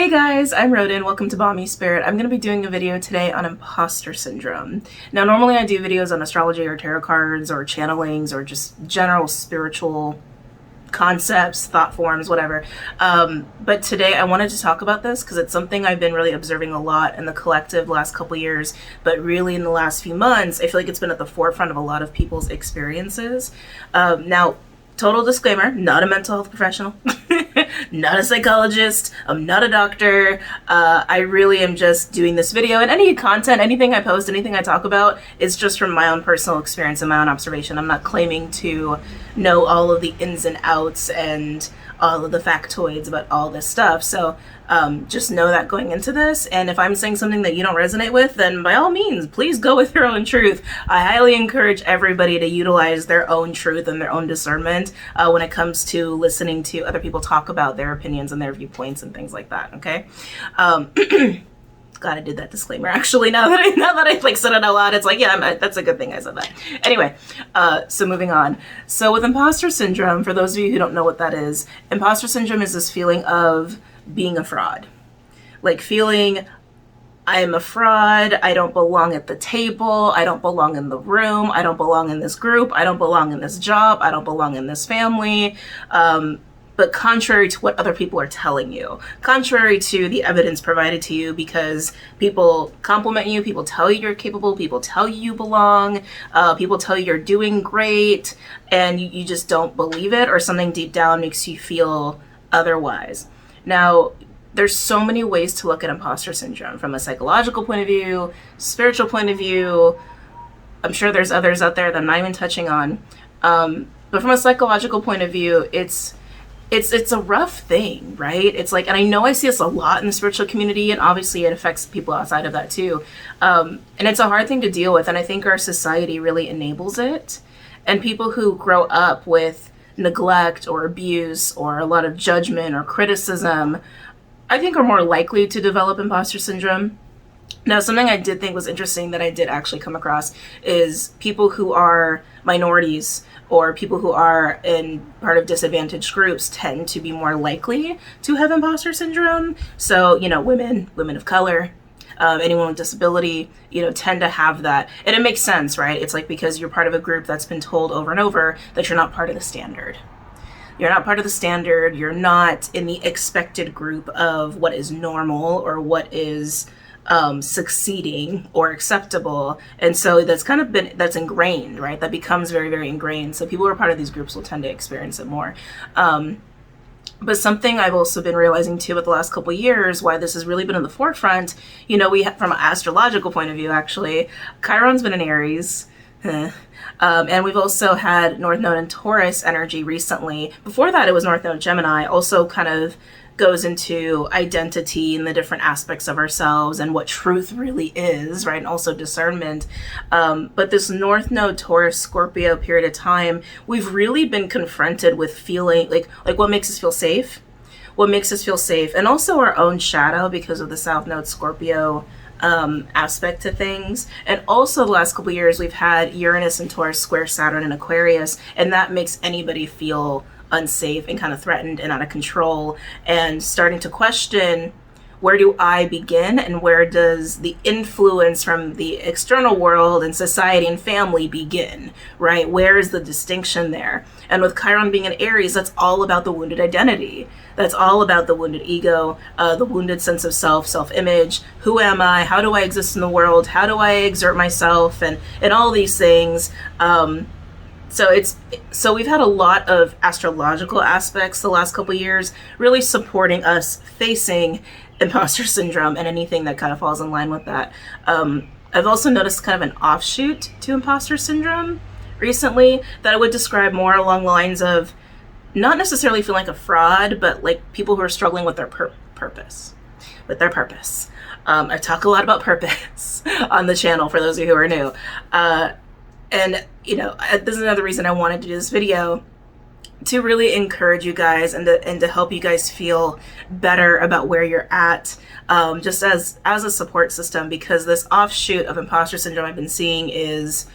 Hey guys, I'm Rodin. Welcome to BOMISpirit. I'm going to be doing a video today on imposter syndrome. Now, normally I do videos on astrology or tarot cards or channelings or just general spiritual concepts, thought forms, whatever. But today I wanted to talk about this because it's something I've been really observing a lot in the collective last couple years, but really in the last few months, I feel like it's been at the forefront of a lot of people's experiences. Now, total disclaimer, not a mental health professional, not a psychologist, I'm not a doctor. I really am just doing this video, and any content, anything I post, anything I talk about is just from my own personal experience and my own observation. I'm not claiming to know all of the ins and outs and all of the factoids about all this stuff. So just know that going into this, and if I'm saying something that you don't resonate with, then by all means, please go with your own truth. I highly encourage everybody to utilize their own truth and their own discernment when it comes to listening to other people talk about their opinions and their viewpoints and things like that, okay? Glad I did that disclaimer, actually. Now that I like said it out loud, it's like, yeah, that's a good thing I said that. Anyway, so moving on. So with imposter syndrome, for those of you who don't know what that is, imposter syndrome is this feeling of being a fraud. Like feeling, I am a fraud, I don't belong at the table, I don't belong in the room, I don't belong in this group, I don't belong in this job, I don't belong in this family. But contrary to what other people are telling you, contrary to the evidence provided to you, because people compliment you, people tell you you're capable, people tell you you belong, people tell you you're doing great, and you just don't believe it, or something deep down makes you feel otherwise. Now, there's so many ways to look at imposter syndrome, from a psychological point of view, spiritual point of view. I'm sure there's others out there that I'm not even touching on. But from a psychological point of view, it's a rough thing, right? It's like, and I know I see this a lot in the spiritual community, and obviously it affects people outside of that too. And it's a hard thing to deal with, and I think our society really enables it. And people who grow up with neglect or abuse or a lot of judgment or criticism, I think are more likely to develop imposter syndrome. Now, something I did think was interesting that I did actually come across is people who are minorities or people who are in part of disadvantaged groups tend to be more likely to have imposter syndrome. So, women of color, anyone with disability, tend to have that. And it makes sense, right? It's like because you're part of a group that's been told over and over that you're not part of the standard. You're not part of the standard. You're not in the expected group of what is normal or what is succeeding or acceptable. And so that's ingrained, right? That becomes very, very ingrained. So people who are part of these groups will tend to experience it more. But something I've also been realizing too with the last couple of years, why this has really been in the forefront, we have, from an astrological point of view, actually, Chiron's been in Aries. And we've also had North Node and Taurus energy recently. Before that, it was North Node Gemini, also kind of goes into identity and the different aspects of ourselves and what truth really is, right? And also discernment. But this North Node Taurus Scorpio period of time, we've really been confronted with feeling like what makes us feel safe, and also our own shadow because of the South Node Scorpio aspect to things. And also the last couple of years, we've had Uranus and Taurus square Saturn and Aquarius, and that makes anybody feel unsafe and kind of threatened and out of control, and starting to question, where do I begin and where does the influence from the external world and society and family begin, right? Where is the distinction there? And with Chiron being in Aries, that's all about the wounded identity. That's all about the wounded ego, the wounded sense of self-image. Who am I? How do I exist in the world? How do I exert myself? And all these things. So we've had a lot of astrological aspects the last couple of years really supporting us facing imposter syndrome and anything that kind of falls in line with that. I've also noticed kind of an offshoot to imposter syndrome recently that I would describe more along the lines of not necessarily feeling like a fraud, but like people who are struggling with their purpose. I talk a lot about purpose on the channel for those of you who are new. And this is another reason I wanted to do this video, to really encourage you guys and to help you guys feel better about where you're at, just as a support system, because this offshoot of imposter syndrome I've been seeing is,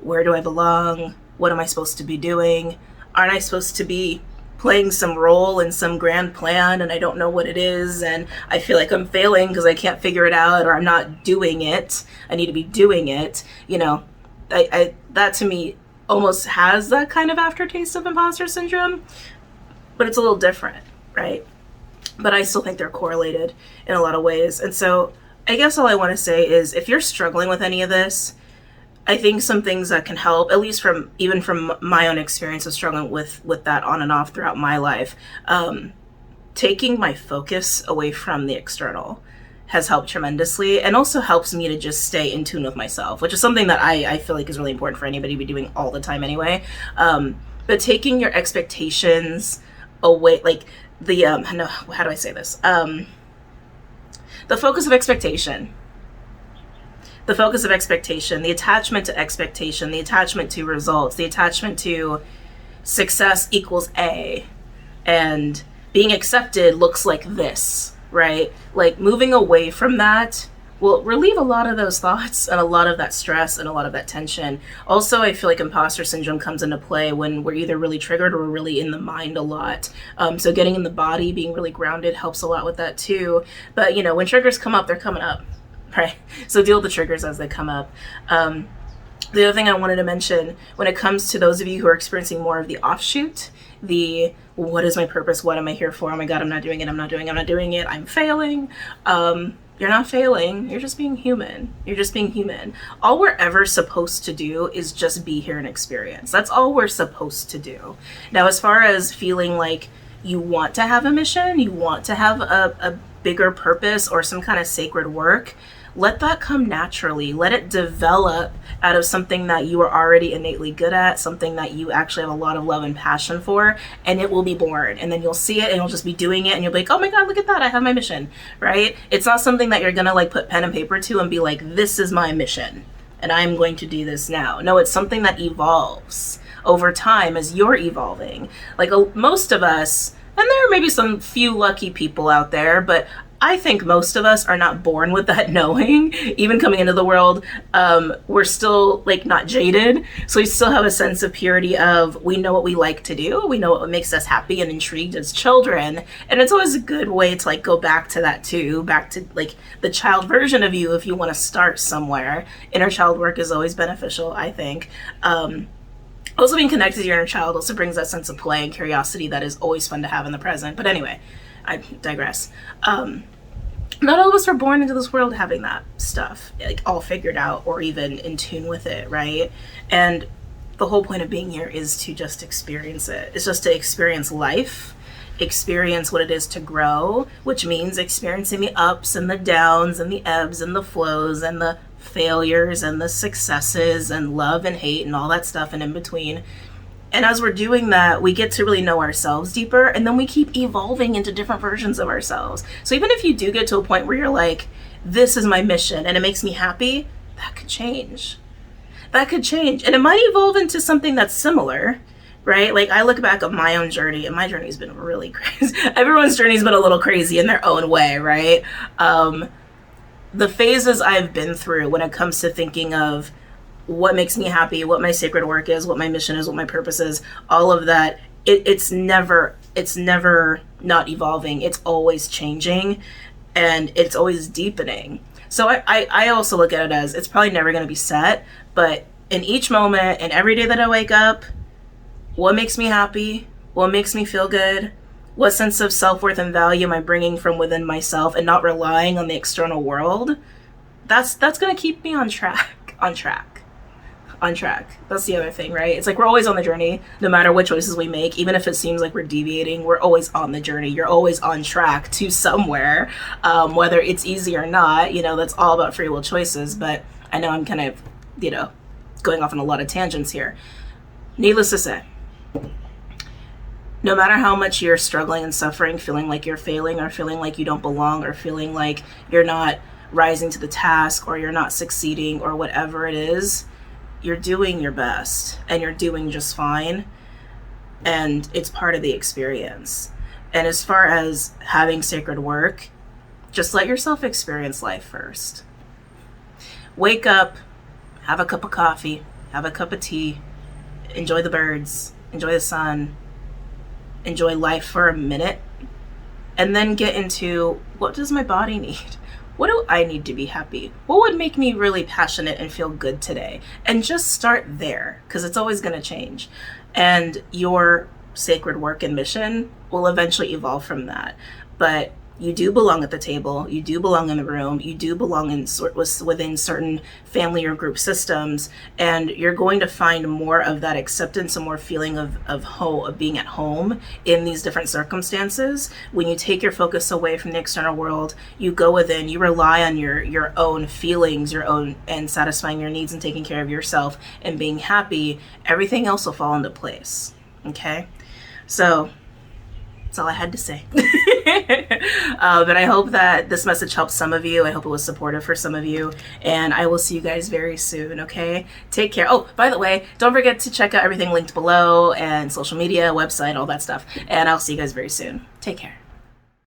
where do I belong? What am I supposed to be doing? Aren't I supposed to be playing some role in some grand plan and I don't know what it is and I feel like I'm failing because I can't figure it out or I'm not doing it. I need to be doing it. You know, that to me almost has that kind of aftertaste of imposter syndrome, but it's a little different, right? But I still think they're correlated in a lot of ways. And so I guess all I want to say is if you're struggling with any of this, I think some things that can help, at least from my own experience of struggling with that on and off throughout my life, taking my focus away from the external has helped tremendously, and also helps me to just stay in tune with myself, which is something that I feel like is really important for anybody to be doing all the time anyway. But taking your expectations away, like the, no, how do I say this? The focus of expectation. The focus of expectation, the attachment to expectation, the attachment to results, the attachment to success equals A, and being accepted looks like this, right? Like moving away from that will relieve a lot of those thoughts and a lot of that stress and a lot of that tension. Also, I feel like imposter syndrome comes into play when we're either really triggered or we're really in the mind a lot. So getting in the body, being really grounded helps a lot with that too. But you know, when triggers come up, they're coming up. Right. So deal with the triggers as they come up. The other thing I wanted to mention when it comes to those of you who are experiencing more of the offshoot, what is my purpose? What am I here for? Oh my God, I'm not doing it. I'm failing. You're not failing. You're just being human. All we're ever supposed to do is just be here and experience. That's all we're supposed to do. Now, as far as feeling like you want to have a mission, you want to have a bigger purpose or some kind of sacred work, let that come naturally. Let it develop out of something that you are already innately good at, something that you actually have a lot of love and passion for, and it will be born. And then you'll see it and you'll just be doing it and you'll be like, oh my God, look at that, I have my mission, right? It's not something that you're gonna like put pen and paper to and be like, this is my mission and I'm going to do this now. No, it's something that evolves over time as you're evolving. Like most of us, and there are maybe some few lucky people out there, but I think most of us are not born with that knowing. Even coming into the world, we're still like not jaded. So we still have a sense of purity of, we know what we like to do. We know what makes us happy and intrigued as children. And it's always a good way to like go back to that too, back to like the child version of you if you want to start somewhere. Inner child work is always beneficial, I think. Also being connected to your inner child also brings that sense of play and curiosity that is always fun to have in the present. But anyway, I digress. Not all of us are born into this world having that stuff like all figured out or even in tune with it, right? And the whole point of being here is to just experience it. It's just to experience life, experience what it is to grow, which means experiencing the ups and the downs and the ebbs and the flows and the failures and the successes and love and hate and all that stuff and in between. And as we're doing that, we get to really know ourselves deeper, and then we keep evolving into different versions of ourselves. So even if you do get to a point where you're like, this is my mission and it makes me happy, that could change. And it might evolve into something that's similar, right? Like I look back at my own journey, and my journey's been really crazy. Everyone's journey's been a little crazy in their own way, right? The phases I've been through when it comes to thinking of what makes me happy, what my sacred work is, what my mission is, what my purpose is, all of that, it's never not evolving. It's always changing and it's always deepening. So I also look at it as it's probably never going to be set, but in each moment and every day that I wake up, what makes me happy, what makes me feel good, what sense of self-worth and value am I bringing from within myself and not relying on the external world, that's going to keep me on track. That's the other thing, right? It's like we're always on the journey, no matter what choices we make. Even if it seems like we're deviating, we're always on the journey. You're always on track to somewhere, whether it's easy or not. You know, that's all about free will choices. But I know I'm kind of, going off on a lot of tangents here. Needless to say, no matter how much you're struggling and suffering, feeling like you're failing or feeling like you don't belong or feeling like you're not rising to the task or you're not succeeding or whatever it is, you're doing your best and you're doing just fine, and it's part of the experience. And as far as having sacred work, just let yourself experience life first. Wake up, have a cup of coffee, have a cup of tea, enjoy the birds, enjoy the sun, enjoy life for a minute, and then get into, what does my body need? What do I need to be happy? What would make me really passionate and feel good today? And just start there, because it's always going to change. And your sacred work and mission will eventually evolve from that. But you do belong at the table. You do belong in the room. You do belong within certain family or group systems. And you're going to find more of that acceptance and more feeling of being at home in these different circumstances. When you take your focus away from the external world, you go within, you rely on your own feelings, and satisfying your needs and taking care of yourself and being happy, everything else will fall into place. Okay? So that's all I had to say. But I hope that this message helped some of you. I hope it was supportive for some of you. And I will see you guys very soon, okay? Take care. Oh, by the way, don't forget to check out everything linked below and social media, website, all that stuff. And I'll see you guys very soon. Take care.